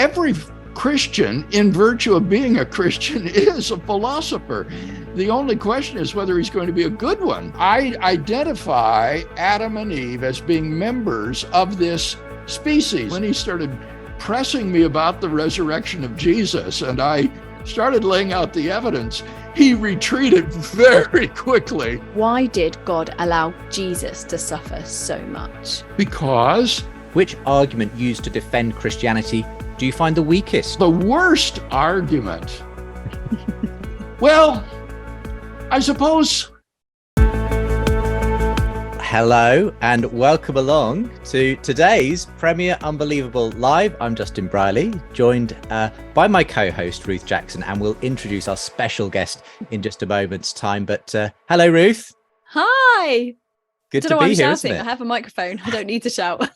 every Christian, in virtue of being a Christian, is a philosopher. The only question is whether he's going to be a good one. I identify Adam and Eve as being members of this species. When he started pressing me about the resurrection of Jesus, and I started laying out the evidence, he retreated very quickly. Why did God allow Jesus to suffer so much? Because which argument used to defend Christianity do you find the weakest? the worst argument, well, I suppose. Hello and welcome along to today's Premier Unbelievable Live. I'm Justin Briley, joined by my co-host Ruth Jackson, and we'll introduce our special guest in just a moment's time. But hello, Ruth. Hi. Good I don't to know why be I'm here, shouting. isn't I it? have a microphone. I don't need to shout.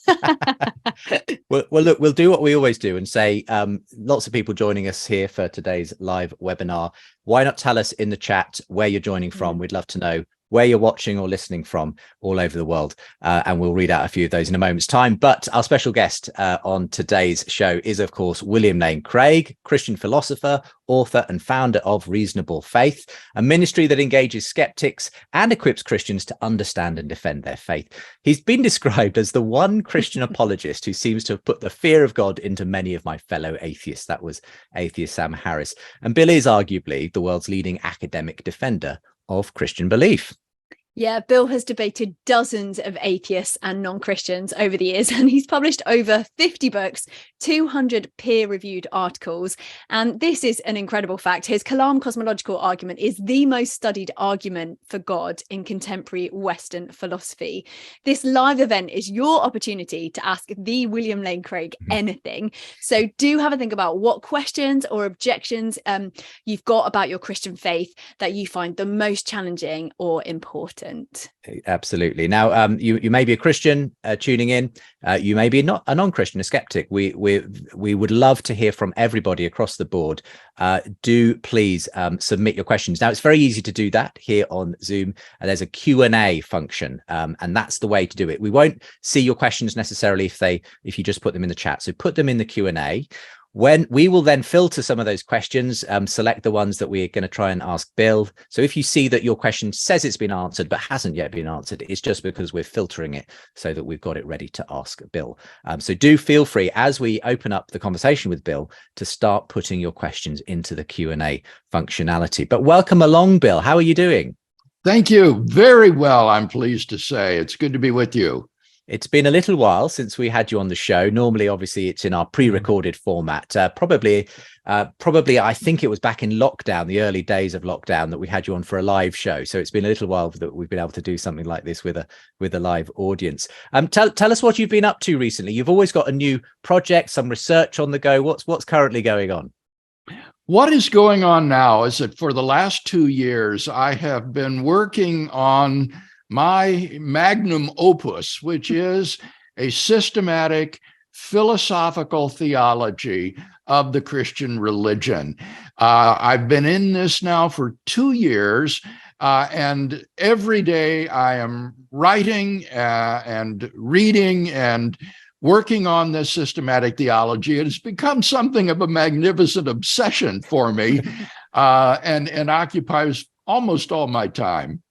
Well, look, we'll do what we always do and say lots of people joining us here for today's live webinar. Why not tell us in the chat where you're joining from? We'd love to know where you're watching or listening from all over the world. And we'll read out a few of those in a moment's time. But our special guest on today's show is, of course, William Lane Craig, Christian philosopher, author and founder of Reasonable Faith, a ministry that engages skeptics and equips Christians to understand and defend their faith. He's been described as the one Christian apologist who seems to have put the fear of God into many of my fellow atheists. That was atheist Sam Harris. And Bill is arguably the world's leading academic defender of Christian belief. Yeah, Bill has debated dozens of atheists and non-Christians over the years, and he's published over 50 books, 200 peer-reviewed articles. And this is an incredible fact. His Kalam cosmological argument is the most studied argument for God in contemporary Western philosophy. This live event is your opportunity to ask the William Lane Craig anything. So do have a think about what questions or objections you've got about your Christian faith that you find the most challenging or important. Absolutely. Now, you may be a Christian tuning in. You may be not a non-Christian, a skeptic. We would love to hear from everybody across the board. Do please submit your questions. Now, it's very easy to do that here on Zoom. There's a Q&A function, and that's the way to do it. We won't see your questions necessarily if you just put them in the chat. So put them in the Q&A. When we will then filter some of those questions, select the ones that we're going to try and ask Bill. So if you see that your question says it's been answered but hasn't yet been answered, it's just because we're filtering it so that we've got it ready to ask Bill. So do feel free, as we open up the conversation with Bill, to start putting your questions into the Q&A functionality. But welcome along, Bill. How are you doing? Thank you. Very well, I'm pleased to say. It's good to be with you. It's been a little while since we had you on the show. Normally, obviously, it's in our pre-recorded format. Probably, I think it was back in lockdown, the early days of lockdown, that we had you on for a live show. So it's been a little while that we've been able to do something like this with a live audience. Tell us what you've been up to recently. You've always got a new project, some research on the go. What's currently going on? What is going on now is that for the last 2 years, I have been working on my magnum opus, which is a systematic philosophical theology of the Christian religion. I've been in this now for 2 years, and every day I am writing and reading and working on this systematic theology. It has become something of a magnificent obsession for me, and occupies almost all my time.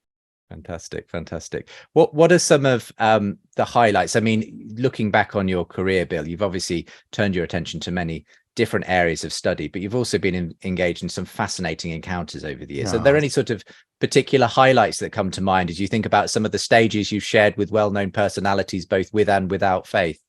Fantastic. What are some of the highlights? I mean, looking back on your career, Bill, you've obviously turned your attention to many different areas of study, but you've also been engaged in some fascinating encounters over the years. Yeah. Are there any sort of particular highlights that come to mind as you think about some of the stages you've shared with well-known personalities, both with and without faith?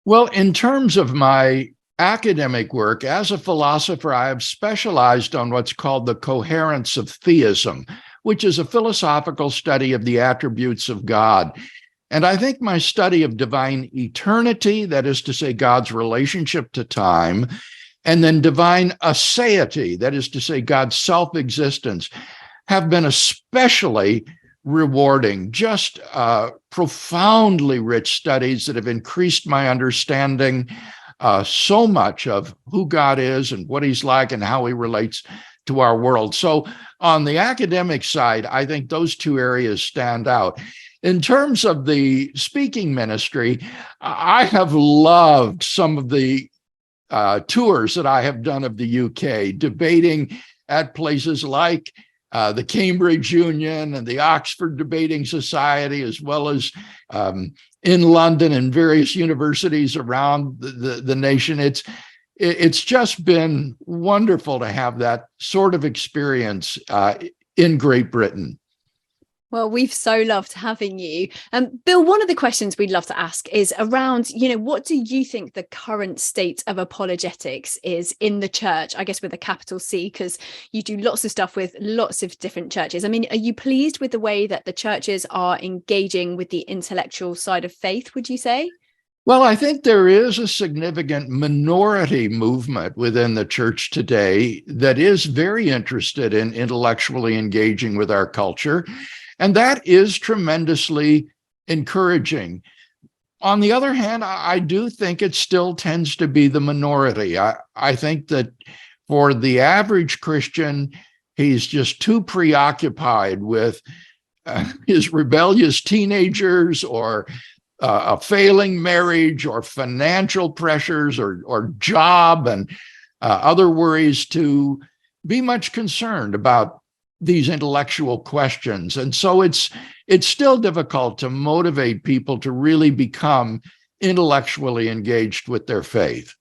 Well, in terms of my academic work, as a philosopher, I have specialized on what's called the coherence of theism, which is a philosophical study of the attributes of God. And I think my study of divine eternity, that is to say, God's relationship to time, and then divine aseity, that is to say, God's self-existence, have been especially rewarding, just profoundly rich studies that have increased my understanding so much of who God is and what he's like and how he relates to our world. So on the academic side, I think those two areas stand out. In terms of the speaking ministry, I have loved some of the tours that I have done of the UK, debating at places like the Cambridge Union and the Oxford Debating Society, as well as in London and various universities around the nation. It's just been wonderful to have that sort of experience in Great Britain. Well, we've so loved having you. Bill, one of the questions we'd love to ask is around, what do you think the current state of apologetics is in the church, I guess with a capital C, because you do lots of stuff with lots of different churches. I mean, are you pleased with the way that the churches are engaging with the intellectual side of faith, would you say? Well, I think there is a significant minority movement within the church today that is very interested in intellectually engaging with our culture. And that is tremendously encouraging. On the other hand, I do think it still tends to be the minority. I think that for the average Christian, he's just too preoccupied with his rebellious teenagers or a failing marriage or financial pressures or job and other worries to be much concerned about these intellectual questions. And so it's still difficult to motivate people to really become intellectually engaged with their faith.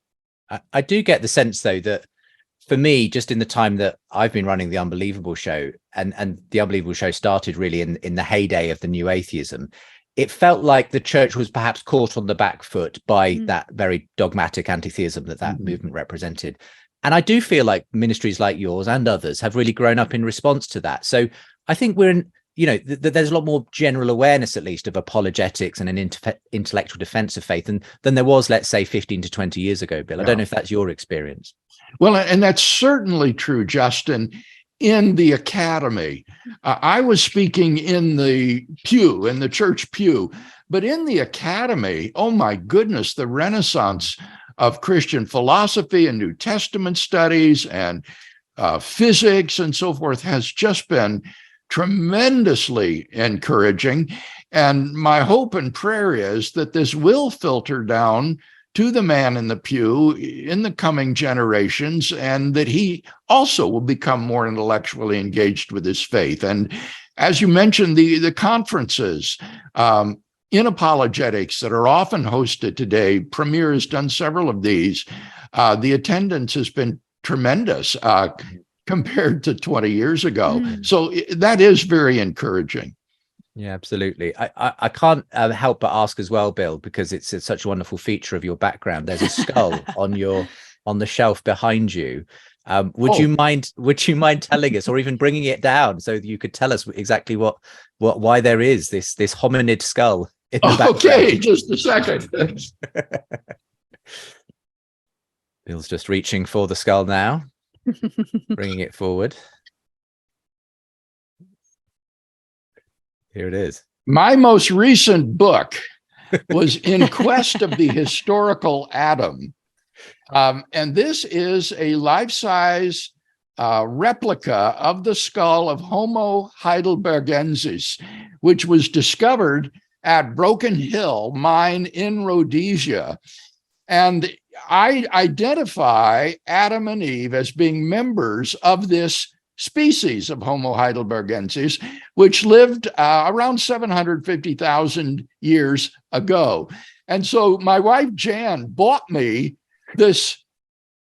I do get the sense, though, that for me, just in the time that I've been running the Unbelievable Show, and the Unbelievable Show started really in the heyday of the new atheism, it felt like the church was perhaps caught on the back foot by that very dogmatic anti-theism that movement represented. And I do feel like ministries like yours and others have really grown up in response to that. So I think we're in, there's a lot more general awareness, at least, of apologetics and an intellectual defense of faith than there was, let's say, 15 to 20 years ago, Bill. I don't know if that's your experience. Well, and that's certainly true, Justin. In the academy, I was speaking in the pew, in the church pew, but in the academy, oh my goodness, the renaissance of Christian philosophy and New Testament studies and physics and so forth has just been tremendously encouraging. And my hope and prayer is that this will filter down to the man in the pew in the coming generations, and that he also will become more intellectually engaged with his faith. And as you mentioned, the conferences in apologetics that are often hosted today, Premier has done several of these. The attendance has been tremendous compared to 20 years ago. So that is very encouraging. Yeah, absolutely. I can't help but ask as well, Bill, because it's such a wonderful feature of your background. There's a skull on the shelf behind you. Would you mind telling us, or even bringing it down so that you could tell us exactly why there is this hominid skull in the background? Okay, just a second. Bill's just reaching for the skull now, bringing it forward. Here it is. My most recent book was In Quest of the Historical Adam. And this is a life-size replica of the skull of Homo heidelbergensis, which was discovered at Broken Hill Mine in Rhodesia. And I identify Adam and Eve as being members of this species of Homo heidelbergensis, which lived around 750,000 years ago. And so my wife, Jan, bought me this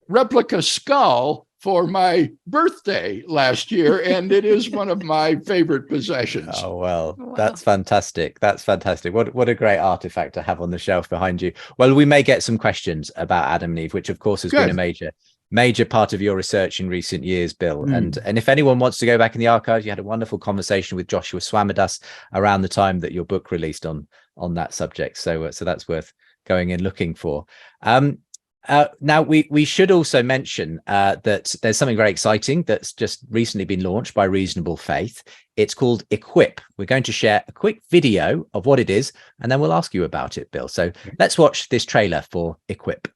replica skull for my birthday last year, and it is one of my favorite possessions. Oh, well, wow. That's fantastic. That's fantastic. What a great artifact to have on the shelf behind you. Well, we may get some questions about Adam and Eve, which of course has been a major part of your research in recent years, Bill. And if anyone wants to go back in the archives, you had a wonderful conversation with Joshua Swamidas around the time that your book released on that subject. So that's worth going and looking for. Now, we should also mention that there's something very exciting that's just recently been launched by Reasonable Faith. It's called Equip. We're going to share a quick video of what it is, and then we'll ask you about it, Bill. So let's watch this trailer for Equip.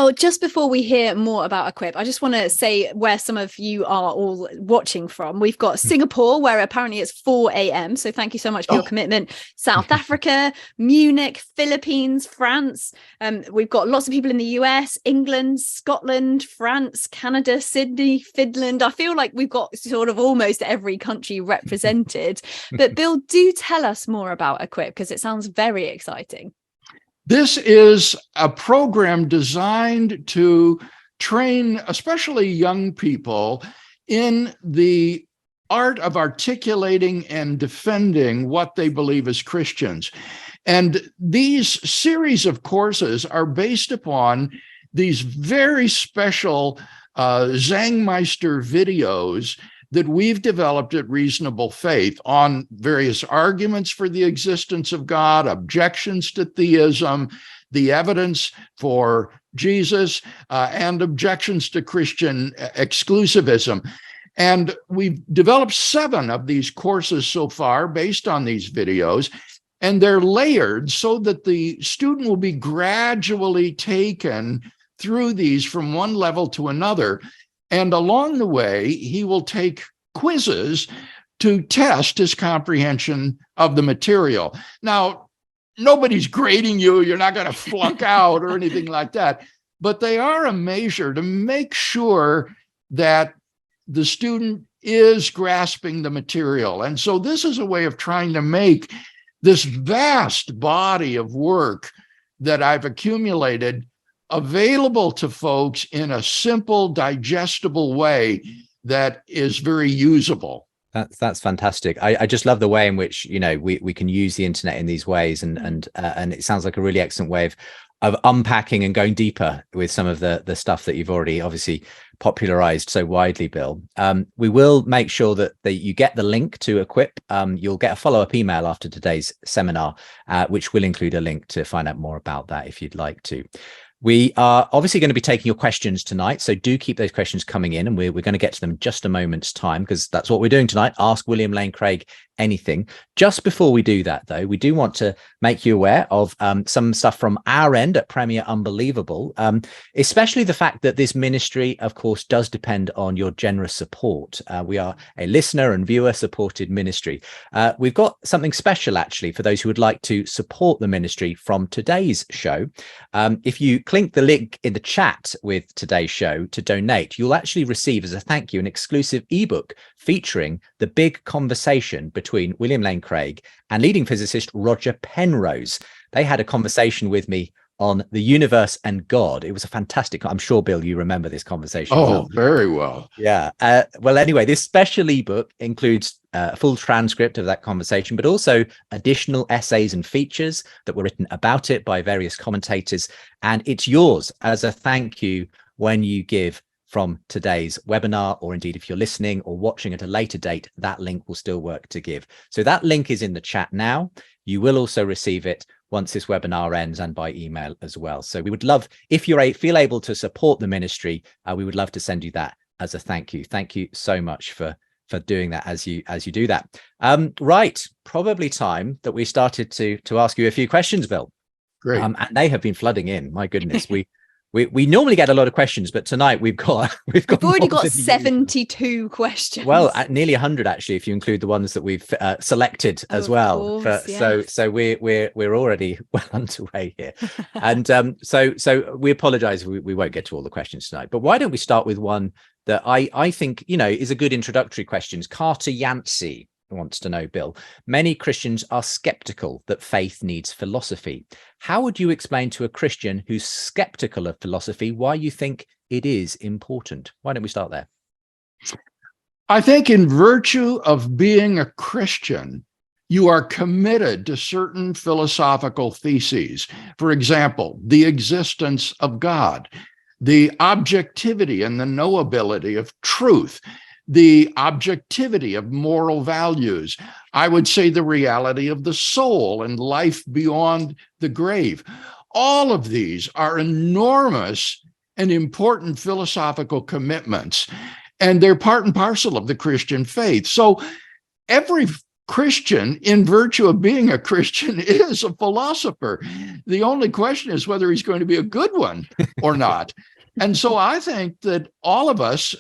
Bill, just before we hear more about Equip, I just want to say where some of you are all watching from. We've got Singapore, where apparently it's 4 a.m. So thank you so much for your commitment. South Africa, Munich, Philippines, France. We've got lots of people in the US, England, Scotland, France, Canada, Sydney, Finland. I feel like we've got sort of almost every country represented. But Bill, do tell us more about Equip, because it sounds very exciting. This is a program designed to train especially young people in the art of articulating and defending what they believe as Christians. And these series of courses are based upon these very special Zangmeister videos that we've developed at Reasonable Faith on various arguments for the existence of God, objections to theism, the evidence for Jesus, and objections to Christian exclusivism. And we've developed 7 of these courses so far based on these videos, and they're layered so that the student will be gradually taken through these from one level to another. And along the way, he will take quizzes to test his comprehension of the material. Now, nobody's grading you. You're not going to flunk out or anything like that. But they are a measure to make sure that the student is grasping the material. And so this is a way of trying to make this vast body of work that I've accumulated available to folks in a simple, digestible way that is very usable. That's fantastic. I just love the way in which, you know, we can use the internet in these ways, and it sounds like a really excellent way of unpacking and going deeper with some of the stuff that you've already obviously popularized so widely, Bill. We will make sure that you get the link to Equip. You'll get a follow-up email after today's seminar, which will include a link to find out more about that if you'd like to. We are obviously going to be taking your questions tonight, so do keep those questions coming in, and we're going to get to them in just a moment's time, because that's what we're doing tonight. Ask William Lane Craig anything. Just before we do that, though, we do want to make you aware of some stuff from our end at Premier Unbelievable, especially the fact that this ministry, of course, does depend on your generous support. We are a listener and viewer supported ministry. We've got something special, actually, for those who would like to support the ministry from today's show. If you click the link in the chat with today's show to donate, you'll actually receive as a thank you an exclusive ebook featuring the big conversation between William Lane Craig and leading physicist Roger Penrose. They had a conversation with me on the universe and God. It was a fantastic, I'm sure, Bill, you remember this conversation. Oh, very well. Yeah. Well, anyway, this special ebook includes a full transcript of that conversation, but also additional essays and features that were written about it by various commentators. And it's yours as a thank you when you give from today's webinar, or indeed if you're listening or watching at a later date, that link will still work to give. So that link is in the chat now. You will also receive it once this webinar ends, and by email as well. So we would love, if you feel able to support the ministry, we would love to send you that as a thank you. Thank you so much for doing that as you do that. Right, probably time that we started to ask you a few questions, Bill. Great. And they have been flooding in. My goodness, we normally get a lot of questions, but tonight we've already got 72 questions. Well, nearly 100 actually, if you include the ones that we've selected as well. Course, yes. So we're already well underway here, and so we apologise. We won't get to all the questions tonight, but why don't we start with one that I think, you know, is a good introductory question. Carter Yancey wants to know, Bill, many Christians are skeptical that faith needs philosophy. How would you explain to a Christian who's skeptical of philosophy why you think it is important? Why don't we start there? I think in virtue of being a Christian, you are committed to certain philosophical theses. For example, the existence of God, the objectivity and the knowability of truth, the objectivity of moral values. I would say the reality of the soul and life beyond the grave. All of these are enormous and important philosophical commitments, and they're part and parcel of the Christian faith. So every Christian, in virtue of being a Christian, is a philosopher. The only question is whether he's going to be a good one or not. And so I think that all of us,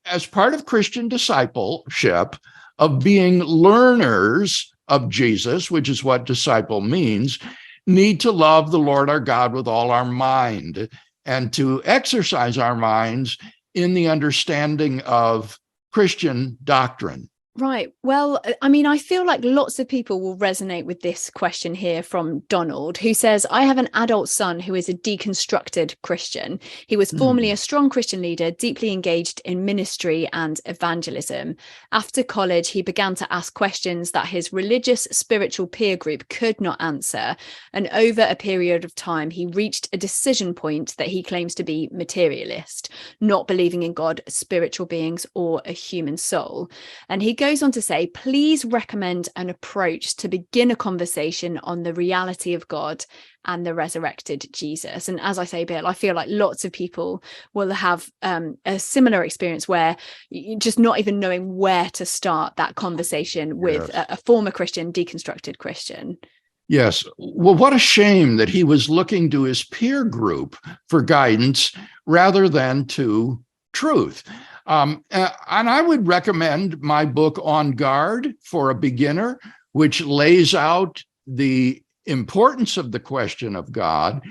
as part of Christian discipleship, of being learners of Jesus, which is what disciple means, need to love the Lord our God with all our mind and to exercise our minds in the understanding of Christian doctrine. Right. Well, I mean, I feel like lots of people will resonate with this question here from Donald, who says, I have an adult son who is a deconstructed Christian. He was formerly a strong Christian leader, deeply engaged in ministry and evangelism. After college, he began to ask questions that his religious, spiritual peer group could not answer. And over a period of time, he reached a decision point that he claims to be materialist, not believing in God, spiritual beings, or a human soul. And he goes on to say, please recommend an approach to begin a conversation on the reality of God and the resurrected Jesus. And as I say, Bill, I feel like lots of people will have a similar experience where you're just not even knowing where to start that conversation with a former Christian, deconstructed Christian. Yes. Well, what a shame that he was looking to his peer group for guidance rather than to truth. And I would recommend my book On Guard for a beginner, which lays out the importance of the question of God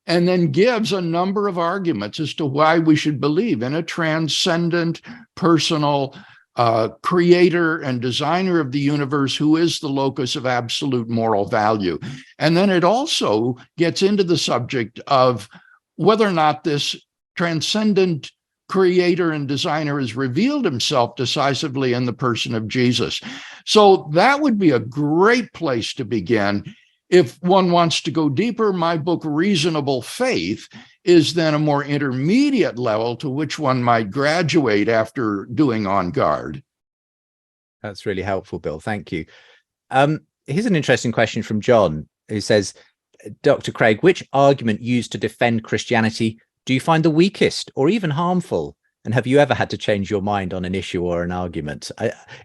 and then gives a number of arguments as to why we should believe in a transcendent, personal creator and designer of the universe who is the locus of absolute moral value. And then it also gets into the subject of whether or not this transcendent creator and designer has revealed himself decisively in the person of Jesus. So that would be a great place to begin. If one wants to go deeper, my book, Reasonable Faith, is then a more intermediate level to which one might graduate after doing On Guard. That's really helpful, Bill. Thank you. Here's an interesting question from John, who says, Dr. Craig, which argument used to defend Christianity do you find the weakest or even harmful? And have you ever had to change your mind on an issue or an argument?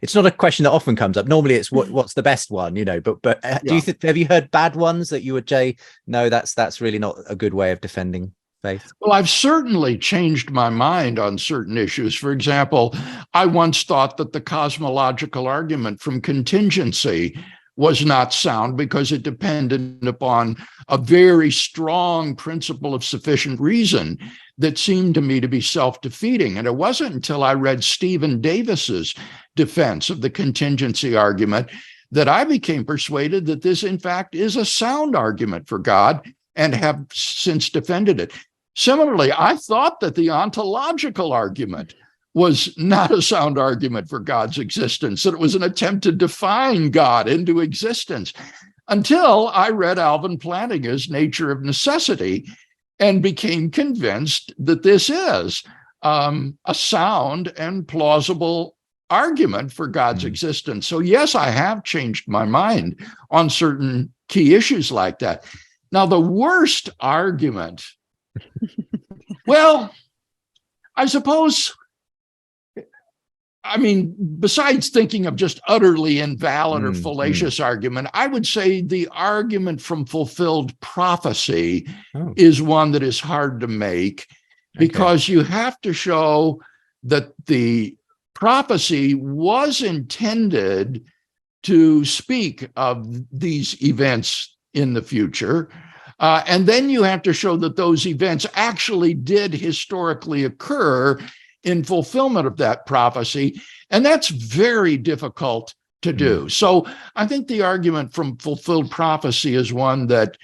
It's not a question that often comes up. Normally it's what's the best one, you know, but do you have you heard bad ones that you would say, no, that's really not a good way of defending faith? Well, I've certainly changed my mind on certain issues. For example, I once thought that the cosmological argument from contingency was not sound because it depended upon a very strong principle of sufficient reason that seemed to me to be self-defeating. And it wasn't until I read Stephen Davis's defense of the contingency argument that I became persuaded that this, in fact, is a sound argument for God and have since defended it. Similarly, I thought that the ontological argument was not a sound argument for God's existence, that it was an attempt to define God into existence, until I read Alvin Plantinga's Nature of Necessity and became convinced that this is a sound and plausible argument for God's existence. So yes, I have changed my mind on certain key issues like that. Now, the worst argument, well, I suppose, I mean, besides thinking of just utterly invalid or fallacious argument, I would say the argument from fulfilled prophecy is one that is hard to make because you have to show that the prophecy was intended to speak of these events in the future. And then you have to show that those events actually did historically occur in fulfillment of that prophecy. And that's very difficult to do. So I think the argument from fulfilled prophecy is one that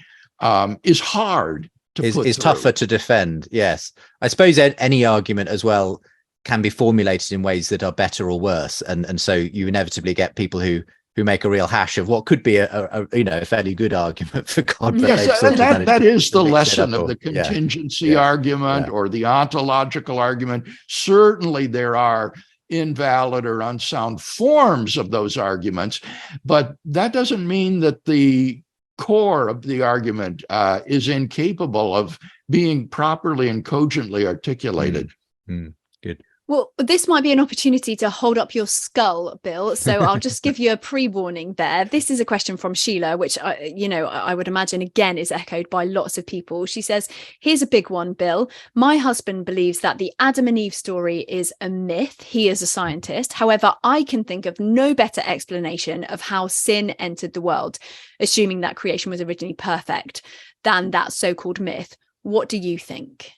is hard to put is through. Tougher to defend. Yes. I suppose any argument as well can be formulated in ways that are better or worse. And so you inevitably get people who make a real hash of what could be a fairly good argument for God. Yes, that is the lesson of the contingency argument or the ontological argument. Certainly there are invalid or unsound forms of those arguments, but that doesn't mean that the core of the argument is incapable of being properly and cogently articulated. Good. Well, this might be an opportunity to hold up your skull, Bill. So I'll just give you a pre-warning there. This is a question from Sheila, which I would imagine again is echoed by lots of people. She says, "Here's a big one, Bill. My husband believes that the Adam and Eve story is a myth. He is a scientist. However, I can think of no better explanation of how sin entered the world, assuming that creation was originally perfect, than that so-called myth. What do you think?"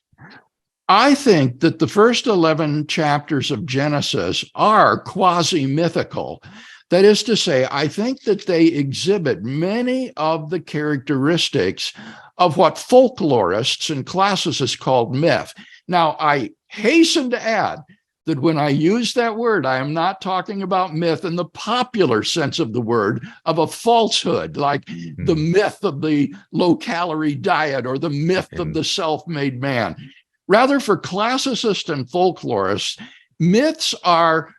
I think that the first 11 chapters of Genesis are quasi-mythical. That is to say, I think that they exhibit many of the characteristics of what folklorists and classicists called myth. Now, I hasten to add that when I use that word, I am not talking about myth in the popular sense of the word, of a falsehood, like the myth of the low-calorie diet or the myth of the self-made man. Rather, for classicists and folklorists, myths are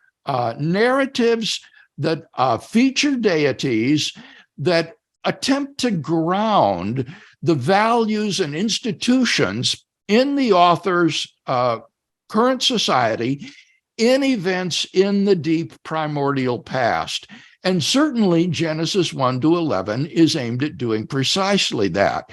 narratives that feature deities that attempt to ground the values and institutions in the author's current society in events in the deep primordial past. And certainly Genesis 1 to 11 is aimed at doing precisely that.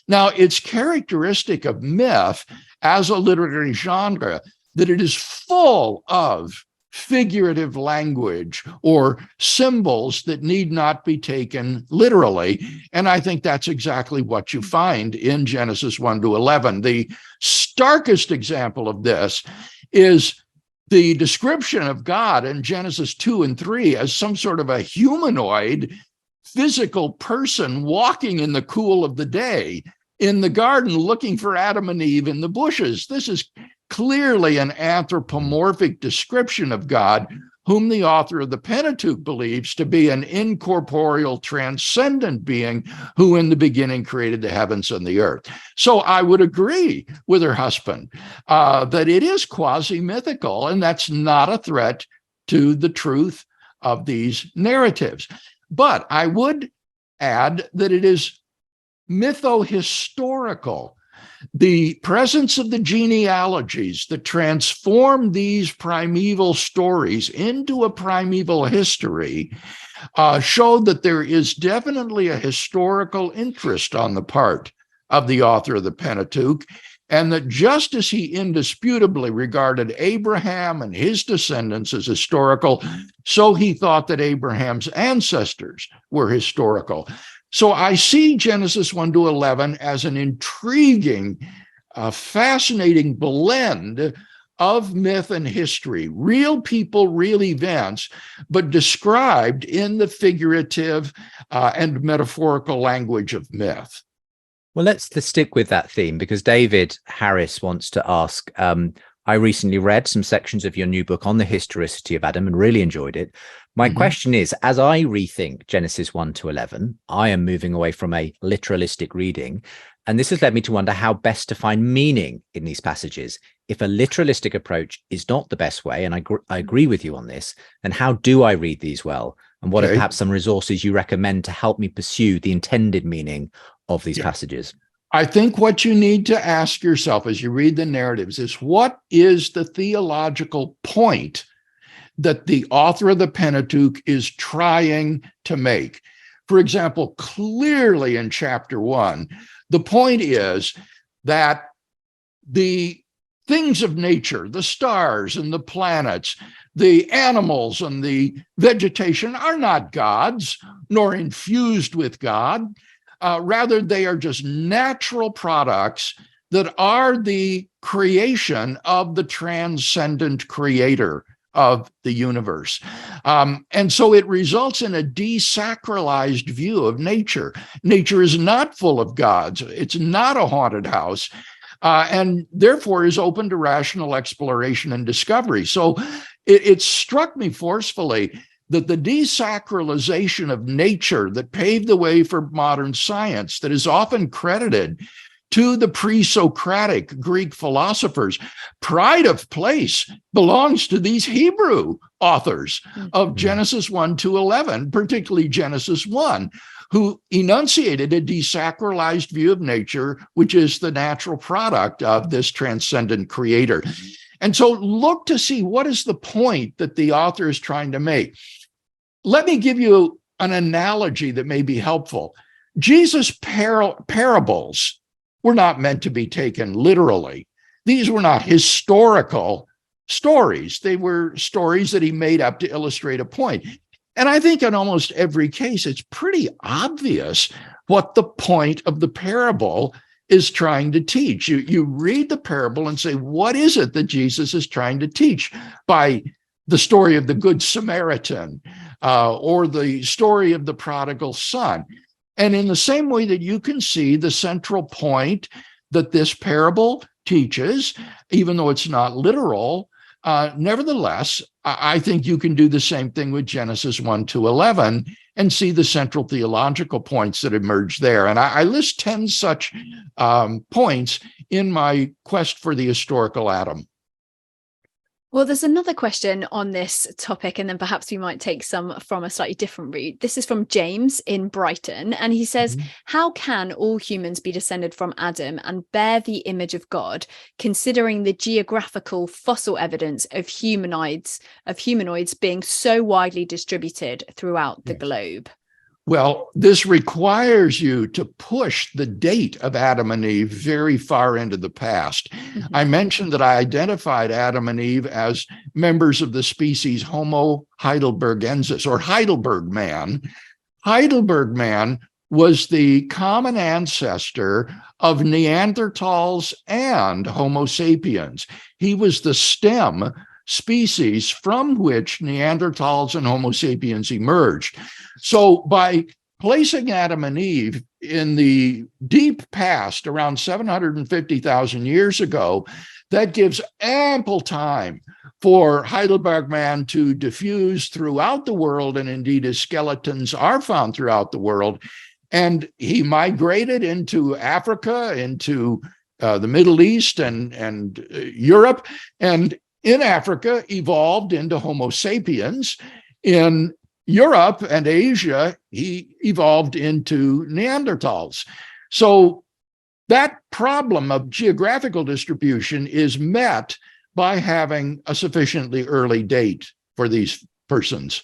Now, it's characteristic of myth as a literary genre that it is full of figurative language or symbols that need not be taken literally. And I think that's exactly what you find in Genesis 1 to 11. The starkest example of this is the description of God in Genesis 2 and 3 as some sort of a humanoid physical person walking in the cool of the day in the garden looking for Adam and Eve in the bushes. This is clearly an anthropomorphic description of God, whom the author of the Pentateuch believes to be an incorporeal, transcendent being who in the beginning created the heavens and the earth. So I would agree with her husband that it is quasi-mythical, and that's not a threat to the truth of these narratives. But I would add that it is mytho-historical. The presence of the genealogies that transform these primeval stories into a primeval history showed that there is definitely a historical interest on the part of the author of the Pentateuch, and that just as he indisputably regarded Abraham and his descendants as historical, so he thought that Abraham's ancestors were historical. So I see Genesis 1 to 11 as an intriguing, fascinating blend of myth and history, real people, real events, but described in the figurative and metaphorical language of myth. Well, let's stick with that theme, because David Harris wants to ask, I recently read some sections of your new book on the historicity of Adam and really enjoyed it. My question is, as I rethink Genesis 1 to 11, I am moving away from a literalistic reading, and this has led me to wonder how best to find meaning in these passages. If a literalistic approach is not the best way, and I agree with you on this, then how do I read these well? And what are perhaps some resources you recommend to help me pursue the intended meaning of these passages? I think what you need to ask yourself as you read the narratives is, what is the theological point that the author of the Pentateuch is trying to make? For example, clearly in chapter 1, the point is that the things of nature, the stars and the planets, the animals and the vegetation are not gods, nor infused with God. Rather, they are just natural products that are the creation of the transcendent creator of the universe. And so it results in a desacralized view of nature. Nature is not full of gods. It's not a haunted house, and therefore is open to rational exploration and discovery. So it struck me forcefully that the desacralization of nature that paved the way for modern science, that is often credited to the pre-Socratic Greek philosophers, pride of place belongs to these Hebrew authors of Genesis 1 to 11, particularly Genesis 1, who enunciated a desacralized view of nature, which is the natural product of this transcendent creator. And so look to see what is the point that the author is trying to make. Let me give you an analogy that may be helpful. Jesus' parables were not meant to be taken literally. These were not historical stories. They were stories that he made up to illustrate a point. And I think in almost every case, it's pretty obvious what the point of the parable is trying to teach. You read the parable and say, what is it that Jesus is trying to teach by the story of the Good Samaritan or the story of the prodigal son? And in the same way that you can see the central point that this parable teaches, even though it's not literal, nevertheless, I think you can do the same thing with Genesis 1 to 11 and see the central theological points that emerge there. And I list 10 such points in my quest for the historical Adam. Well, there's another question on this topic, and then perhaps we might take some from a slightly different route. This is from James in Brighton, and he says, how can all humans be descended from Adam and bear the image of God, considering the geographical fossil evidence of humanoids being so widely distributed throughout the globe? Well, this requires you to push the date of Adam and Eve very far into the past. I mentioned that I identified Adam and Eve as members of the species Homo heidelbergensis, or Heidelberg man. Heidelberg man was the common ancestor of Neanderthals and Homo sapiens. He was the stem species from which Neanderthals and Homo sapiens emerged. So by placing Adam and Eve in the deep past, around 750,000 years ago, that gives ample time for Heidelberg man to diffuse throughout the world, and indeed his skeletons are found throughout the world. And he migrated into Africa, into the Middle East and Europe, and in Africa evolved into Homo sapiens. In Europe and Asia, he evolved into Neanderthals. So that problem of geographical distribution is met by having a sufficiently early date for these persons.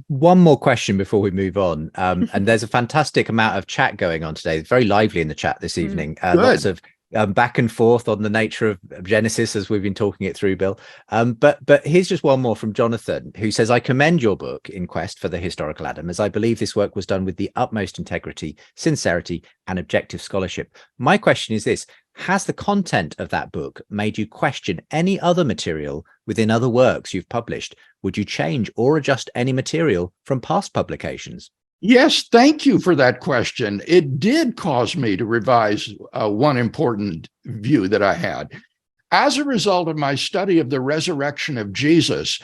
One more question before we move on. And there's a fantastic amount of chat going on today. It's very lively in the chat this evening. Lots of back and forth on the nature of Genesis as we've been talking it through, Bill. But here's just one more from Jonathan, who says, I commend your book In Quest for the Historical Adam, as I believe this work was done with the utmost integrity, sincerity, and objective scholarship. My question is this: has the content of that book made you question any other material within other works you've published? Would you change or adjust any material from past publications? Yes, thank you for that question. It did cause me to revise one important view that I had. As a result of my study of the resurrection of Jesus,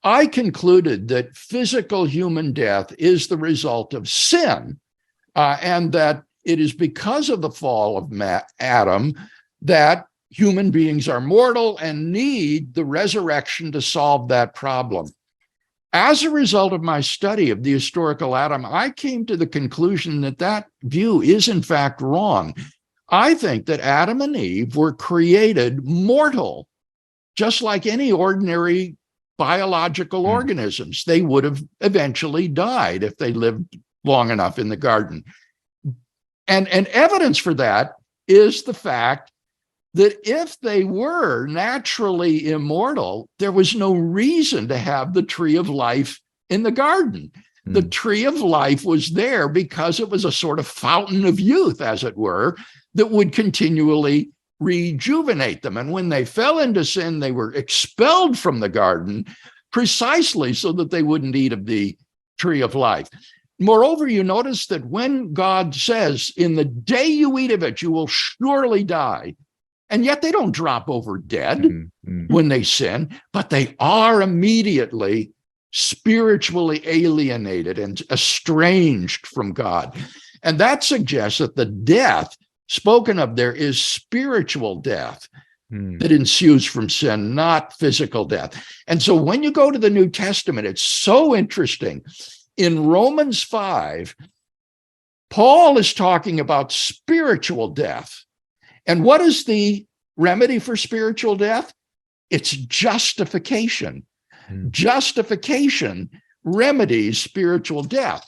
I concluded that physical human death is the result of sin, and that it is because of the fall of Adam that human beings are mortal and need the resurrection to solve that problem. As a result of my study of the historical Adam, I came to the conclusion that that view is in fact wrong. I think that Adam and Eve were created mortal, just like any ordinary biological organisms. They would have eventually died if they lived long enough in the garden. And evidence for that is the fact that if they were naturally immortal, there was no reason to have the tree of life in the garden. The tree of life was there because it was a sort of fountain of youth, as it were, that would continually rejuvenate them. And when they fell into sin, they were expelled from the garden precisely so that they wouldn't eat of the tree of life. Moreover, you notice that when God says, in the day you eat of it, you will surely die, and yet they don't drop over dead when they sin, but they are immediately spiritually alienated and estranged from God. And that suggests that the death spoken of there is spiritual death that ensues from sin, not physical death. And so when you go to the New Testament, it's so interesting. In Romans 5, Paul is talking about spiritual death. And what is the remedy for spiritual death? It's justification. Justification remedies spiritual death.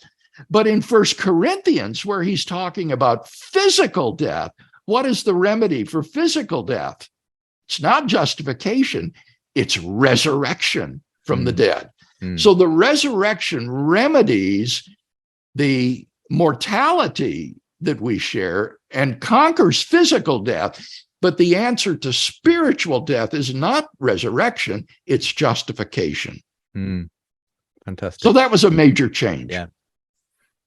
But in 1 Corinthians, where he's talking about physical death, what is the remedy for physical death? It's not justification, it's resurrection from the dead. So the resurrection remedies the mortality that we share and conquers physical death. But the answer to spiritual death is not resurrection, it's justification. Fantastic. So that was a major change. Yeah.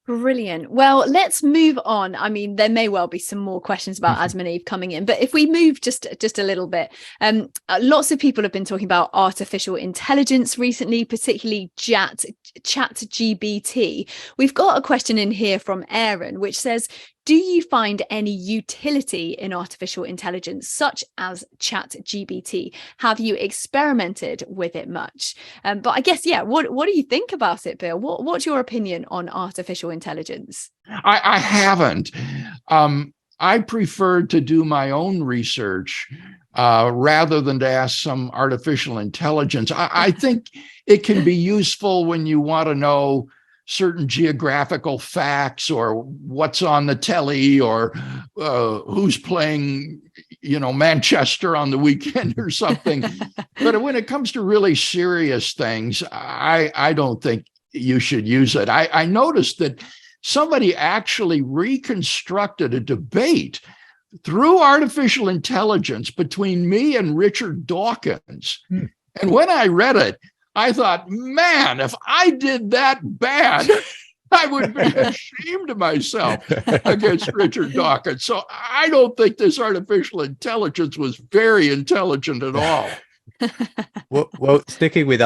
Brilliant. Well, let's move on. I mean, there may well be some more questions about Adam and Eve coming in, but if we move just a little bit, lots of people have been talking about artificial intelligence recently, particularly ChatGPT. We've got a question in here from Aaron, which says, do you find any utility in artificial intelligence, such as ChatGPT? Have you experimented with it much? But I guess, yeah, what do you think about it, Bill? What's your opinion on artificial intelligence? I haven't. I prefer to do my own research rather than to ask some artificial intelligence. I think it can be useful when you want to know certain geographical facts or what's on the telly or who's playing, Manchester on the weekend or something. But when it comes to really serious things, I don't think you should use it. I noticed that somebody actually reconstructed a debate through artificial intelligence between me and Richard Dawkins. And when I read it, I thought, man, if I did that bad, I would be ashamed of myself against Richard Dawkins. So I don't think this artificial intelligence was very intelligent at all. Well, sticking with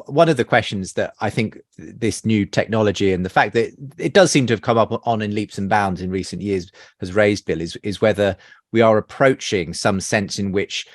one of the questions that I think this new technology and the fact that it does seem to have come up on in leaps and bounds in recent years has raised, Bill, is whether we are approaching some sense in which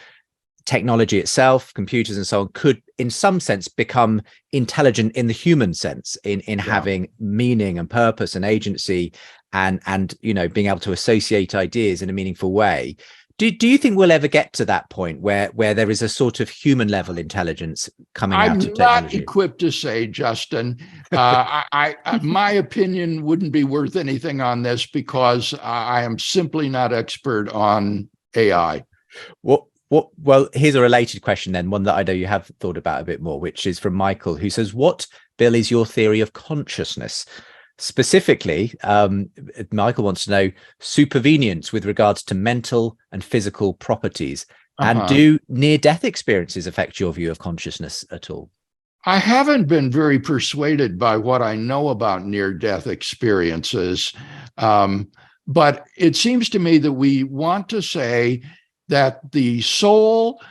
technology itself, computers and so on, could in some sense become intelligent in the human sense, in having meaning and purpose and agency and being able to associate ideas in a meaningful way. Do you think we'll ever get to that point where there is a sort of human level intelligence coming out of technology? I'm not equipped to say, Justin. My opinion wouldn't be worth anything on this because I am simply not expert on AI. Well, here's a related question then, one that I know you have thought about a bit more, which is from Michael, who says, what, Bill, is your theory of consciousness? Specifically, Michael wants to know supervenience with regards to mental and physical properties. And do near-death experiences affect your view of consciousness at all? I haven't been very persuaded by what I know about near-death experiences, but it seems to me that we want to say that the soul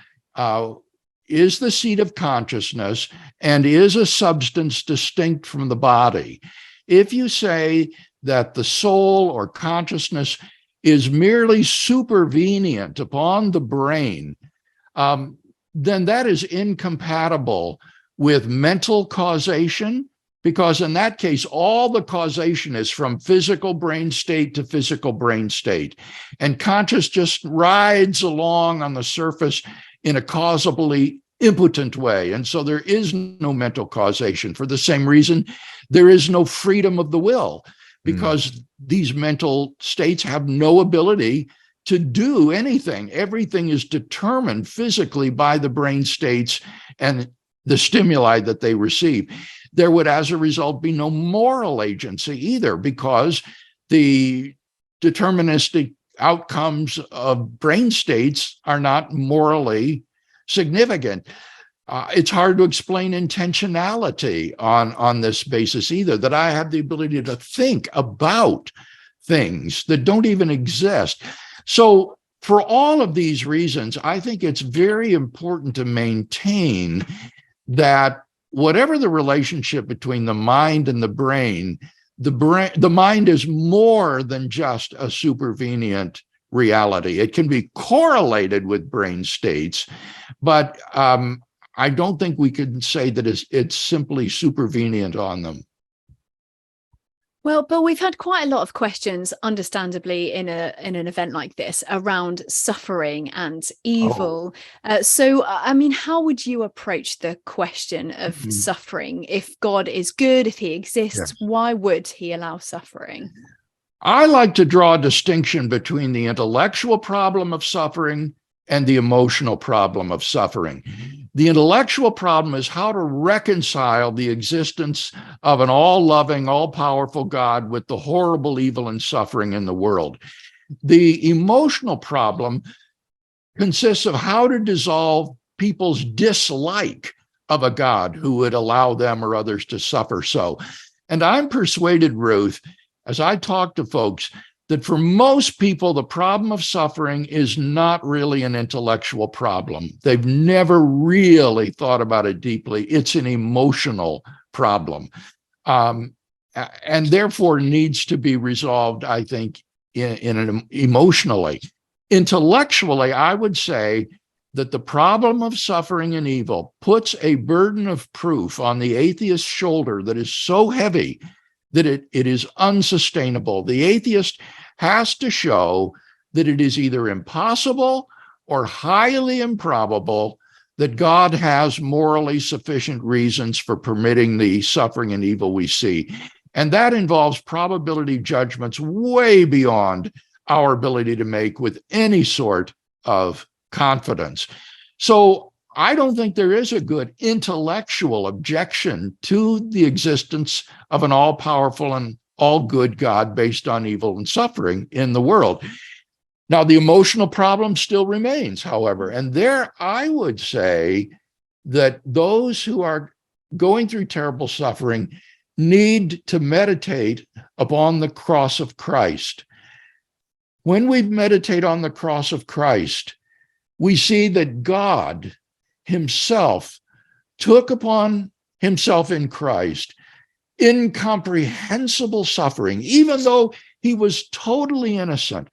is the seat of consciousness and is a substance distinct from the body. If you say that the soul or consciousness is merely supervenient upon the brain, then that is incompatible with mental causation, because in that case, all the causation is from physical brain state to physical brain state. And conscious just rides along on the surface in a causally impotent way. And so there is no mental causation. For the same reason, there is no freedom of the will, because these mental states have no ability to do anything. Everything is determined physically by the brain states and the stimuli that they receive. There would, as a result, be no moral agency either, because the deterministic outcomes of brain states are not morally significant. It's hard to explain intentionality on this basis either, that I have the ability to think about things that don't even exist. So for all of these reasons, I think it's very important to maintain that whatever the relationship between the mind and the brain, the mind is more than just a supervenient reality. It can be correlated with brain states, but I don't think we could say that it's simply supervenient on them. Well, Bill, we've had quite a lot of questions, understandably, in an event like this around suffering and evil. I mean, how would you approach the question of suffering? If God is good, if he exists, why would he allow suffering? I like to draw a distinction between the intellectual problem of suffering and the emotional problem of suffering. The intellectual problem is how to reconcile the existence of an all-loving, all-powerful God with the horrible evil and suffering in the world. The emotional problem consists of how to dissolve people's dislike of a God who would allow them or others to suffer so. And I'm persuaded, Ruth, as I talk to folks, that for most people, the problem of suffering is not really an intellectual problem. They've never really thought about it deeply. It's an emotional problem, and therefore needs to be resolved, I think, emotionally. Intellectually, I would say that the problem of suffering and evil puts a burden of proof on the atheist's shoulder that is so heavy that it is unsustainable. The atheist has to show that it is either impossible or highly improbable that God has morally sufficient reasons for permitting the suffering and evil we see. And that involves probability judgments way beyond our ability to make with any sort of confidence. So I don't think there is a good intellectual objection to the existence of an all-powerful and all-good God based on evil and suffering in the world. Now, the emotional problem still remains, however, and there I would say that those who are going through terrible suffering need to meditate upon the cross of Christ. When we meditate on the cross of Christ, we see that God himself took upon himself in Christ incomprehensible suffering, even though he was totally innocent.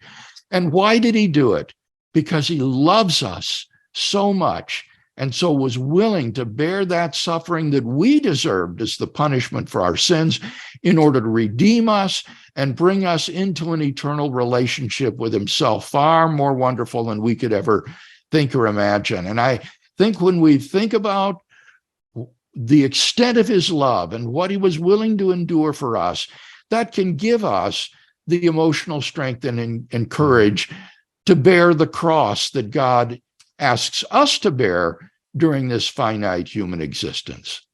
And why did he do it? Because he loves us so much, and so was willing to bear that suffering that we deserved as the punishment for our sins in order to redeem us and bring us into an eternal relationship with himself, far more wonderful than we could ever think or imagine. And I think when we think about the extent of his love and what he was willing to endure for us, that can give us the emotional strength and courage to bear the cross that God asks us to bear during this finite human existence.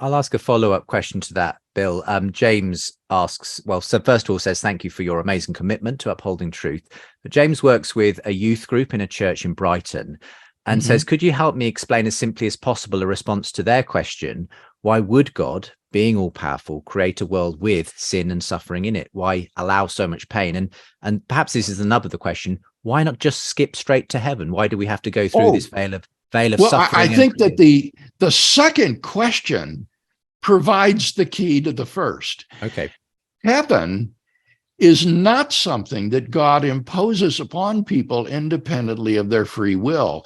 I'll ask a follow-up question to that, Bill. James asks, well, so first of all says, thank you for your amazing commitment to upholding truth. But James works with a youth group in a church in Brighton and says, could you help me explain as simply as possible a response to their question? Why would God, being all powerful, create a world with sin and suffering in it? Why allow so much pain? And perhaps this is another question. Why not just skip straight to heaven? Why do we have to go through this veil of suffering? I think that the second question provides the key to the first. Okay. Heaven is not something that God imposes upon people independently of their free will.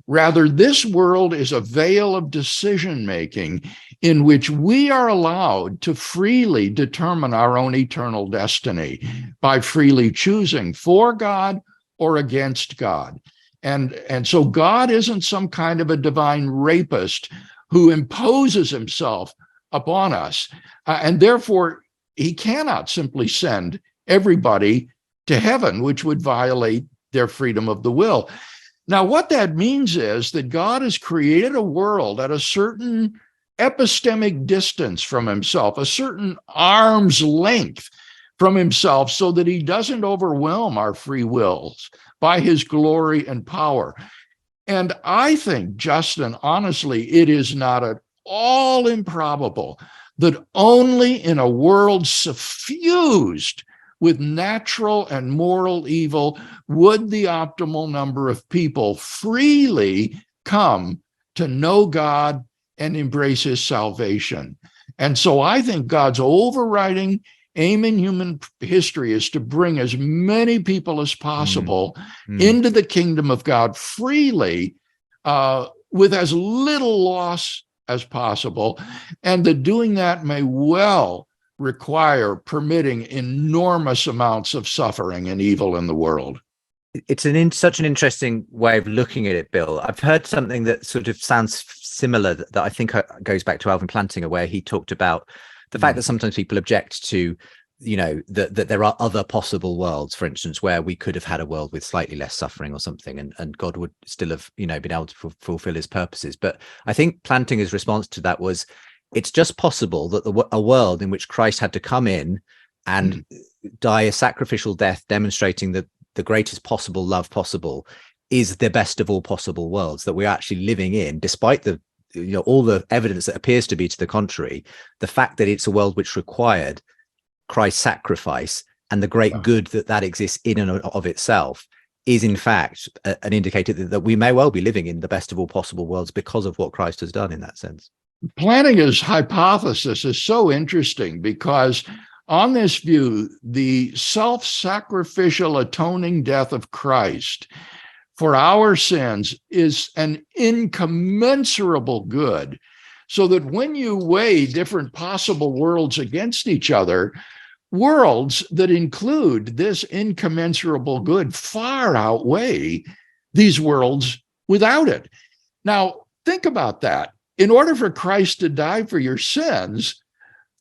Rather, this world is a veil of decision-making in which we are allowed to freely determine our own eternal destiny by freely choosing for God or against God. And so God isn't some kind of a divine rapist who imposes himself upon us. And therefore, he cannot simply send everybody to heaven, which would violate their freedom of the will. Now, what that means is that God has created a world at a certain epistemic distance from himself, a certain arm's length from himself, so that he doesn't overwhelm our free wills by his glory and power. And I think, Justin, honestly, it is not at all improbable that only in a world suffused with natural and moral evil would the optimal number of people freely come to know God and embrace his salvation. And so I think God's overriding aim in human history is to bring as many people as possible into the kingdom of God freely, with as little loss as possible, and that doing that may well require permitting enormous amounts of suffering and evil in the world. It's such an interesting way of looking at it, Bill. I've heard something that sort of sounds similar that I think goes back to Alvin Plantinga, where he talked about the fact that sometimes people object to, that there are other possible worlds, for instance, where we could have had a world with slightly less suffering or something, and God would still have, been able to fulfill his purposes. But I think Plantinga's response to that was, it's just possible that a world in which Christ had to come in and die a sacrificial death, demonstrating that the greatest possible love possible is the best of all possible worlds that we're actually living in, despite the all the evidence that appears to be to the contrary. The fact that it's a world which required Christ's sacrifice and the great good that exists in and of itself is in fact an indicator that we may well be living in the best of all possible worlds because of what Christ has done in that sense. Plantinga's hypothesis is so interesting because on this view, the self-sacrificial atoning death of Christ for our sins is an incommensurable good, so that when you weigh different possible worlds against each other, worlds that include this incommensurable good far outweigh these worlds without it. Now, think about that. In order for Christ to die for your sins,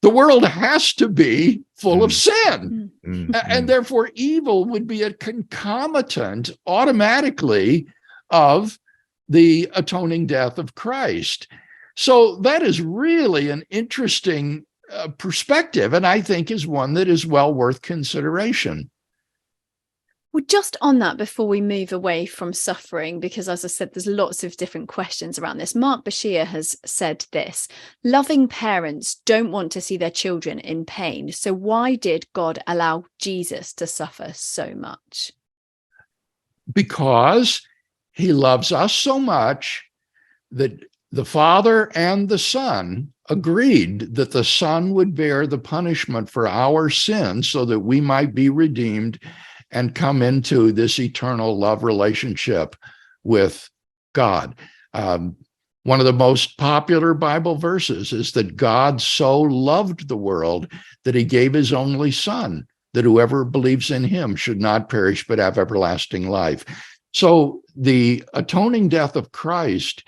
the world has to be full of sin. And therefore, evil would be a concomitant automatically of the atoning death of Christ. So that is really an interesting perspective, and I think is one that is well worth consideration. Well, just on that, before we move away from suffering, because as I said, there's lots of different questions around this. Mark Bashir has said this: loving parents don't want to see their children in pain. So why did God allow Jesus to suffer so much? Because he loves us so much that the Father and the Son agreed that the Son would bear the punishment for our sins so that we might be redeemed and come into this eternal love relationship with God. One of the most popular Bible verses is that God so loved the world that he gave his only Son, that whoever believes in him should not perish but have everlasting life. So the atoning death of Christ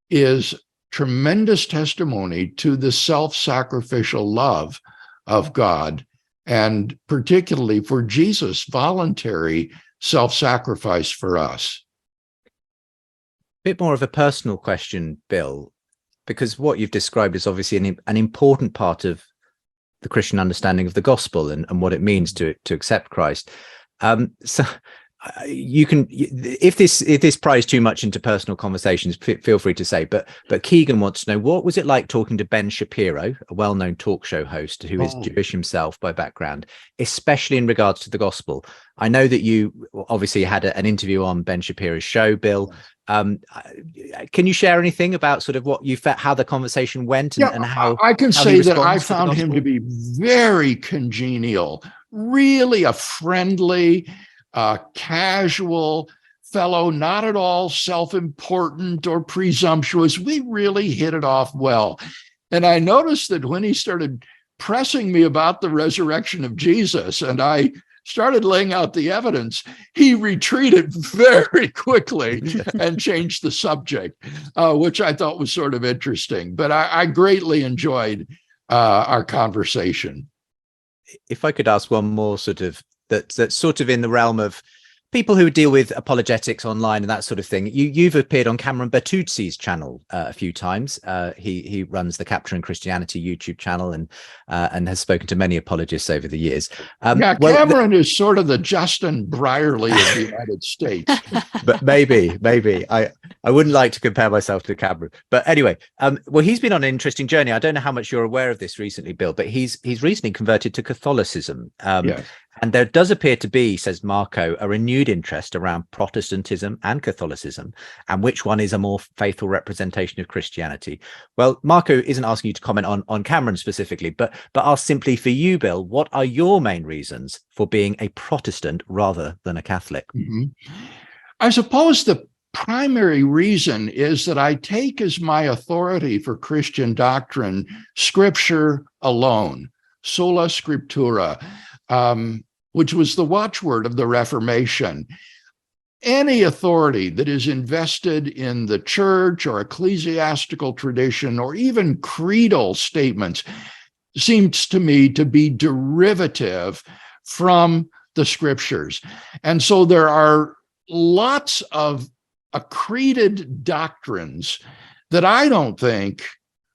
is tremendous testimony to the self-sacrificial love of God, and particularly for Jesus' voluntary self-sacrifice for us. Bit more of a personal question, Bill, because what you've described is obviously an important part of the Christian understanding of the gospel and what it means to accept Christ. So you can, if this pries too much into personal conversations, feel free to say, but Keegan wants to know, what was it like talking to Ben Shapiro, a well-known talk show host who is Jewish himself by background, especially in regards to the gospel? I know that you obviously had an interview on Ben Shapiro's show, Bill. Can you share anything about sort of what you felt, how the conversation went, and how I can say that I to found him to be very congenial, really a friendly, casual fellow, not at all self-important or presumptuous. We really hit it off well. And I noticed that when he started pressing me about the resurrection of Jesus, and I started laying out the evidence, he retreated very quickly and changed the subject, which I thought was sort of interesting. But I greatly enjoyed our conversation. If I could ask one more that's sort of in the realm of people who deal with apologetics online and that sort of thing. You've appeared on Cameron Bertuzzi's channel a few times. He runs the Capturing Christianity YouTube channel and has spoken to many apologists over the years. Cameron is sort of the Justin Brierley of the United States. But maybe I wouldn't like to compare myself to Cameron. But anyway, he's been on an interesting journey. I don't know how much you're aware of this recently, Bill, but he's recently converted to Catholicism. Yes. And there does appear to be, says Marco, a renewed interest around Protestantism and Catholicism, and which one is a more faithful representation of Christianity. Well, Marco isn't asking you to comment on Cameron specifically, but ask simply for you, Bill, what are your main reasons for being a Protestant rather than a Catholic? Mm-hmm. I suppose the primary reason is that I take as my authority for Christian doctrine Scripture alone. sola scriptura, which was the watchword of the Reformation. Any authority that is invested in the church or ecclesiastical tradition or even creedal statements seems to me to be derivative from the scriptures. And so there are lots of accreted doctrines that I don't think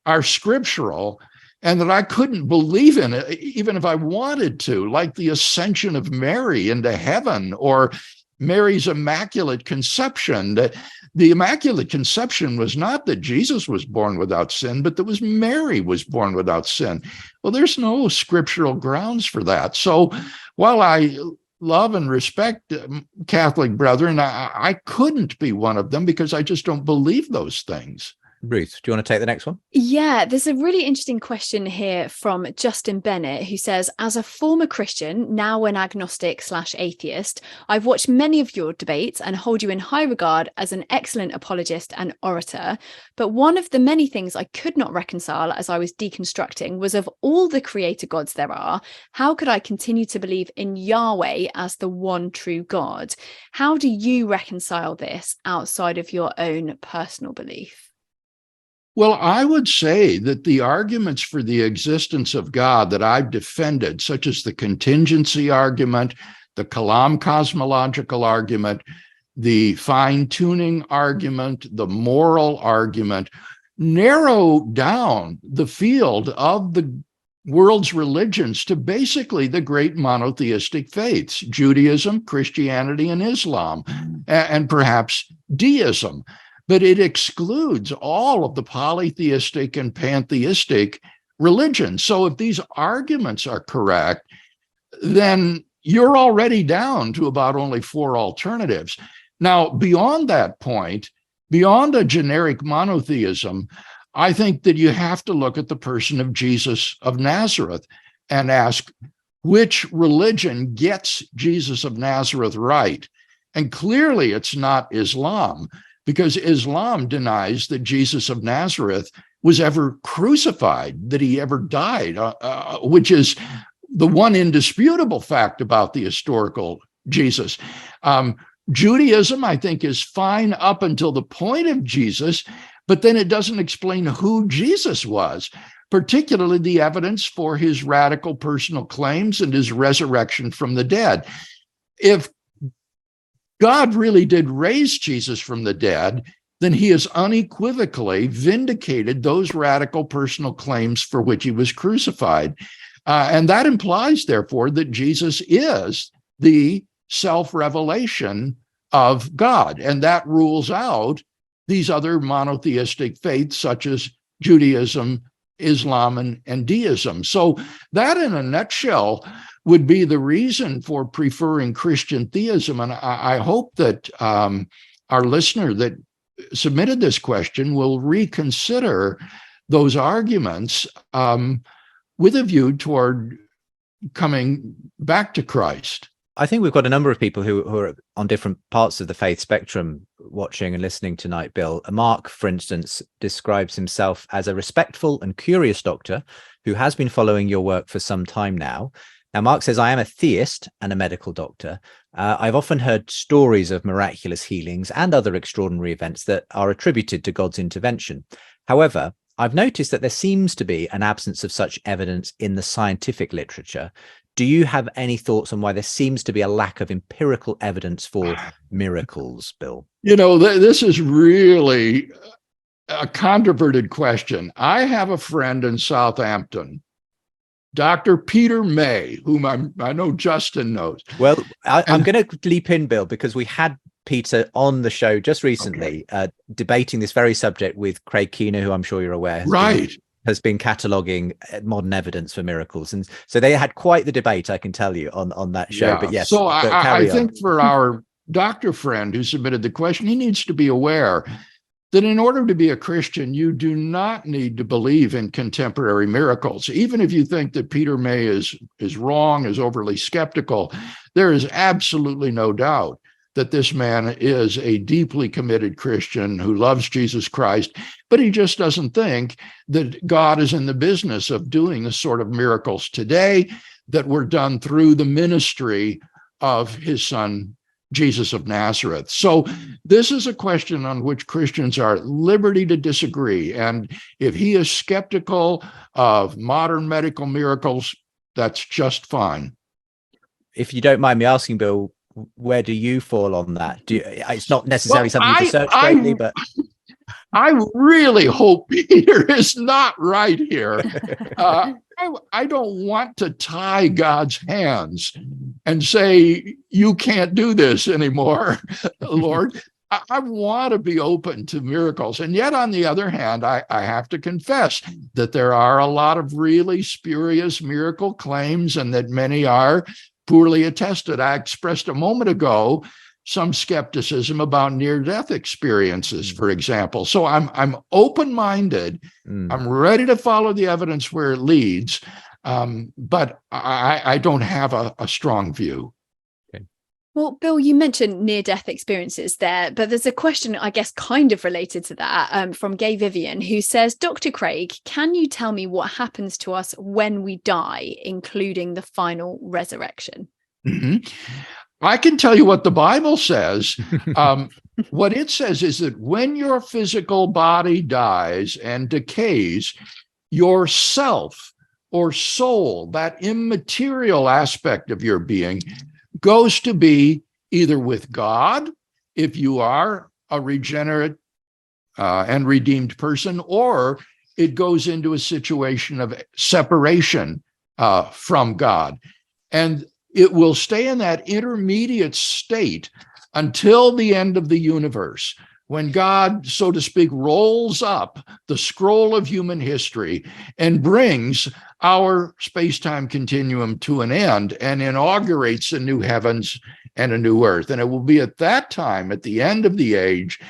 are scriptural and that I couldn't believe in it, even if I wanted to, like the ascension of Mary into heaven or Mary's Immaculate Conception. That the Immaculate Conception was not that Jesus was born without sin, but that was Mary was born without sin. Well, there's no scriptural grounds for that. So while I love and respect Catholic brethren, I couldn't be one of them because I just don't believe those things. Ruth, do you want to take the next one? Yeah, there's a really interesting question here from Justin Bennett, who says, as a former Christian, now an agnostic/atheist, I've watched many of your debates and hold you in high regard as an excellent apologist and orator. But one of the many things I could not reconcile as I was deconstructing was, of all the creator gods there are, how could I continue to believe in Yahweh as the one true God? How do you reconcile this outside of your own personal belief? Well, I would say that the arguments for the existence of God that I've defended, such as the contingency argument, the Kalam cosmological argument, the fine-tuning argument, the moral argument, narrow down the field of the world's religions to basically the great monotheistic faiths, Judaism, Christianity, and Islam, and perhaps deism. But it excludes all of the polytheistic and pantheistic religions. So if these arguments are correct, then you're already down to about only 4 alternatives. Now, beyond that point, beyond a generic monotheism, I think that you have to look at the person of Jesus of Nazareth and ask, which religion gets Jesus of Nazareth right? And clearly it's not Islam, because Islam denies that Jesus of Nazareth was ever crucified, that he ever died, which is the one indisputable fact about the historical Jesus. Judaism, I think, is fine up until the point of Jesus, but then it doesn't explain who Jesus was, particularly the evidence for his radical personal claims and his resurrection from the dead. If God really did raise Jesus from the dead, then he has unequivocally vindicated those radical personal claims for which he was crucified. And that implies, therefore, that Jesus is the self-revelation of God. And that rules out these other monotheistic faiths, such as Judaism, Islam, and deism. So that, in a nutshell, would be the reason for preferring Christian theism. And I hope that our listener that submitted this question will reconsider those arguments with a view toward coming back to Christ. I think we've got a number of people who are on different parts of the faith spectrum watching and listening tonight, Bill. Mark, for instance, describes himself as a respectful and curious doctor who has been following your work for some time now. Now, Mark says, I am a theist and a medical doctor. I've often heard stories of miraculous healings and other extraordinary events that are attributed to God's intervention. However, I've noticed that there seems to be an absence of such evidence in the scientific literature. Do you have any thoughts on why there seems to be a lack of empirical evidence for miracles, Bill? You know, this is really a controverted question. I have a friend in Southampton, Dr. Peter May, whom I know Justin knows. Well, I'm going to leap in, Bill, because we had Peter on the show just recently, debating this very subject with Craig Keener, who I'm sure you're aware has been cataloguing modern evidence for miracles. And so they had quite the debate, I can tell you, on that show. Yeah. But yes, so I think for our doctor friend who submitted the question, he needs to be aware that in order to be a Christian, you do not need to believe in contemporary miracles. Even if you think that Peter May is wrong, is overly skeptical, there is absolutely no doubt that this man is a deeply committed Christian who loves Jesus Christ, but he just doesn't think that God is in the business of doing the sort of miracles today that were done through the ministry of his son, Jesus of Nazareth. So this is a question on which Christians are at liberty to disagree. And if he is skeptical of modern medical miracles, that's just fine. If you don't mind me asking, Bill, where do you fall on that? It's not necessarily something you've researched greatly, but I really hope Peter is not right here. I don't want to tie God's hands and say, you can't do this anymore, Lord. I want to be open to miracles. And yet, on the other hand, I have to confess that there are a lot of really spurious miracle claims and that many are poorly attested. I expressed a moment ago some skepticism about near-death experiences, for example. So I'm open-minded. I'm ready to follow the evidence where it leads, but I don't have a strong view. Well, Bill, you mentioned near-death experiences there, but there's a question, I guess, kind of related to that from Gay Vivian, who says, Dr. Craig, can you tell me what happens to us when we die, including the final resurrection? Mm-hmm. I can tell you what the Bible says. What it says is that when your physical body dies and decays, your self or soul, that immaterial aspect of your being, goes to be either with God, if you are a regenerate and redeemed person, or it goes into a situation of separation from God. And it will stay in that intermediate state until the end of the universe, when God, so to speak, rolls up the scroll of human history and brings our space-time continuum to an end and inaugurates a new heavens and a new earth. And it will be at that time, at the end of the age,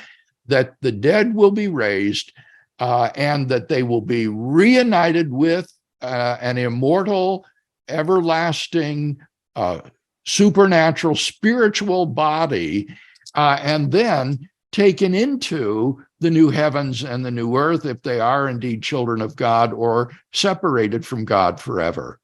that the dead will be raised and that they will be reunited with an immortal, everlasting, supernatural, spiritual body, and then taken into the new heavens and the new earth if they are indeed children of God or separated from God forever.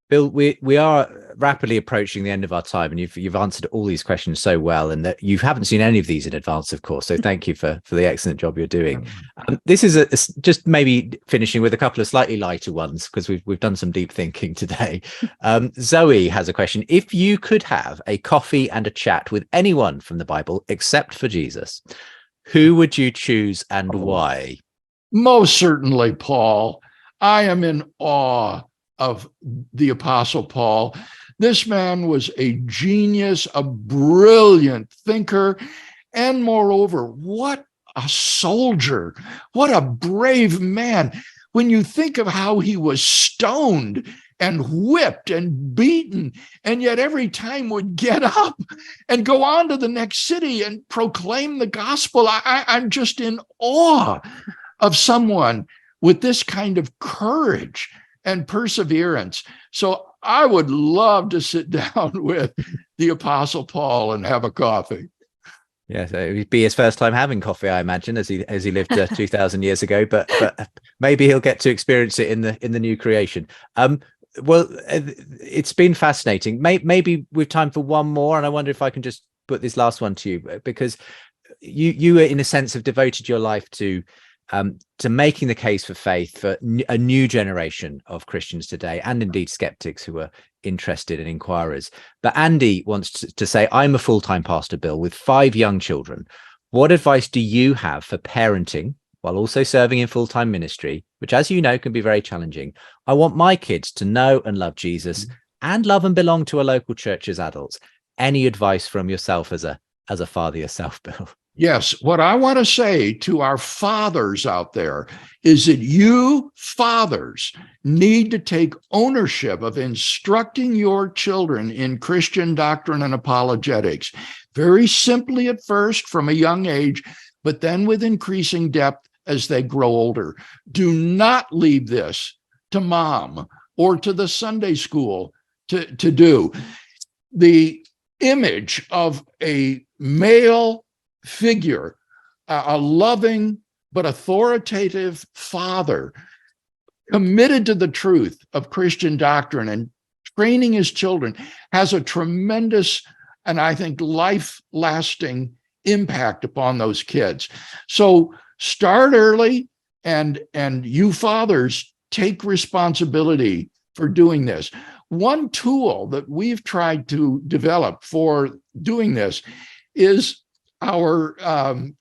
Bill, we are rapidly approaching the end of our time, and you've answered all these questions so well, and that you haven't seen any of these in advance, of course. So thank you for the excellent job you're doing. This is just maybe finishing with a couple of slightly lighter ones, because we've done some deep thinking today. Zoe has a question: if you could have a coffee and a chat with anyone from the Bible except for Jesus, who would you choose and why? Most certainly, Paul. I am in awe of the Apostle Paul. This man was a genius, a brilliant thinker, and moreover, what a soldier, what a brave man. When you think of how he was stoned and whipped and beaten, and yet every time would get up and go on to the next city and proclaim the gospel. I'm just in awe of someone with this kind of courage and perseverance. So I would love to sit down with the Apostle Paul and have a coffee. Yes, it would be his first time having coffee, I imagine, as he lived 2,000 years ago. But maybe he'll get to experience it in the new creation. Well, it's been fascinating. Maybe we've time for one more, and I wonder if I can just put this last one to you, because you in a sense have devoted your life to making the case for faith for a new generation of Christians today, and indeed skeptics who are interested and inquirers. But Andy wants to say, I'm a full-time pastor, Bill, with 5 young children. What advice do you have for parenting while also serving in full-time ministry, which, as you know, can be very challenging? I want my kids to know and love Jesus and love and belong to a local church as adults. Any advice from yourself as a father yourself, Bill? Yes, what I want to say to our fathers out there is that you fathers need to take ownership of instructing your children in Christian doctrine and apologetics, very simply at first from a young age, but then with increasing depth as they grow older. Do not leave this to mom or to the Sunday school to do. The image of a male figure, a loving but authoritative father, committed to the truth of Christian doctrine and training his children, has a tremendous and I think life-lasting impact upon those kids. So start early, and you fathers take responsibility for doing this. One tool that we've tried to develop for doing this is our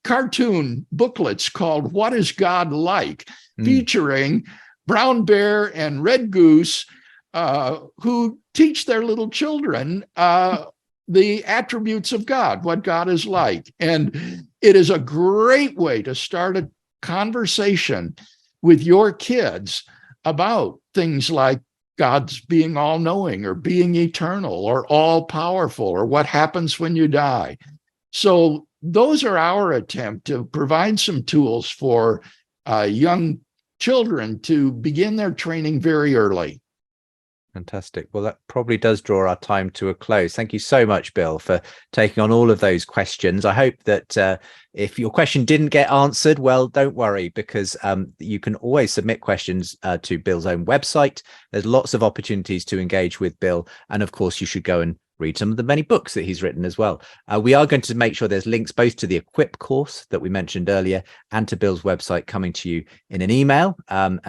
cartoon booklets called What is God Like? Featuring Brown Bear and Red Goose, who teach their little children the attributes of God, what God is like. And it is a great way to start a conversation with your kids about things like God's being all-knowing or being eternal or all-powerful or what happens when you die. So those are our attempt to provide some tools for young children to begin their training very early. Fantastic. Well, that probably does draw our time to a close. Thank you so much, Bill, for taking on all of those questions. I hope that if your question didn't get answered, well, don't worry, because you can always submit questions to Bill's own website. There's lots of opportunities to engage with Bill. And of course, you should go and read some of the many books that he's written as well. We are going to make sure there's links both to the Equip course that we mentioned earlier and to Bill's website coming to you in an email.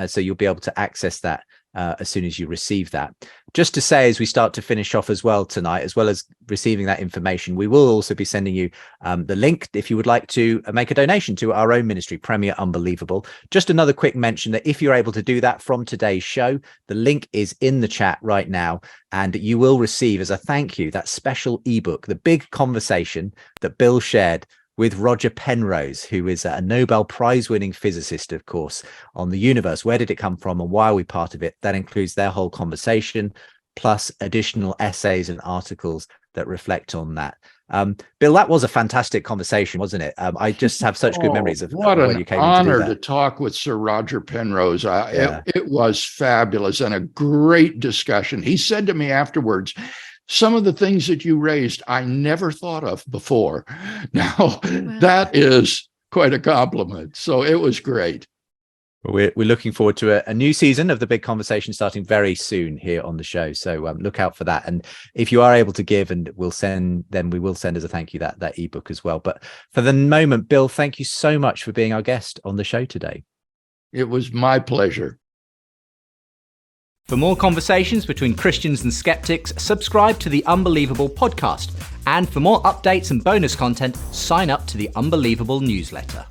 So you'll be able to access that as soon as you receive that. Just to say, as we start to finish off as well tonight, as well as receiving that information, we will also be sending you the link if you would like to make a donation to our own ministry, Premier Unbelievable. Just another quick mention that if you're able to do that from today's show, the link is in the chat right now, and you will receive as a thank you that special ebook, The Big Conversation, that Bill shared with Roger Penrose, who is a Nobel Prize-winning physicist, of course, on the universe. Where did it come from and why are we part of it? That includes their whole conversation, plus additional essays and articles that reflect on that. Bill, that was a fantastic conversation, wasn't it? I just have such good memories of what when an you came honor to talk with Sir Roger Penrose. It was fabulous and a great discussion. He said to me afterwards, some of the things that you raised, I never thought of before. Now, that is quite a compliment. So it was great. We're looking forward to a new season of The Big Conversation starting very soon here on the show. So look out for that. And if you are able to give, and we will send as a thank you that ebook as well. But for the moment, Bill, thank you so much for being our guest on the show today. It was my pleasure. For more conversations between Christians and skeptics, subscribe to the Unbelievable podcast. And for more updates and bonus content, sign up to the Unbelievable newsletter.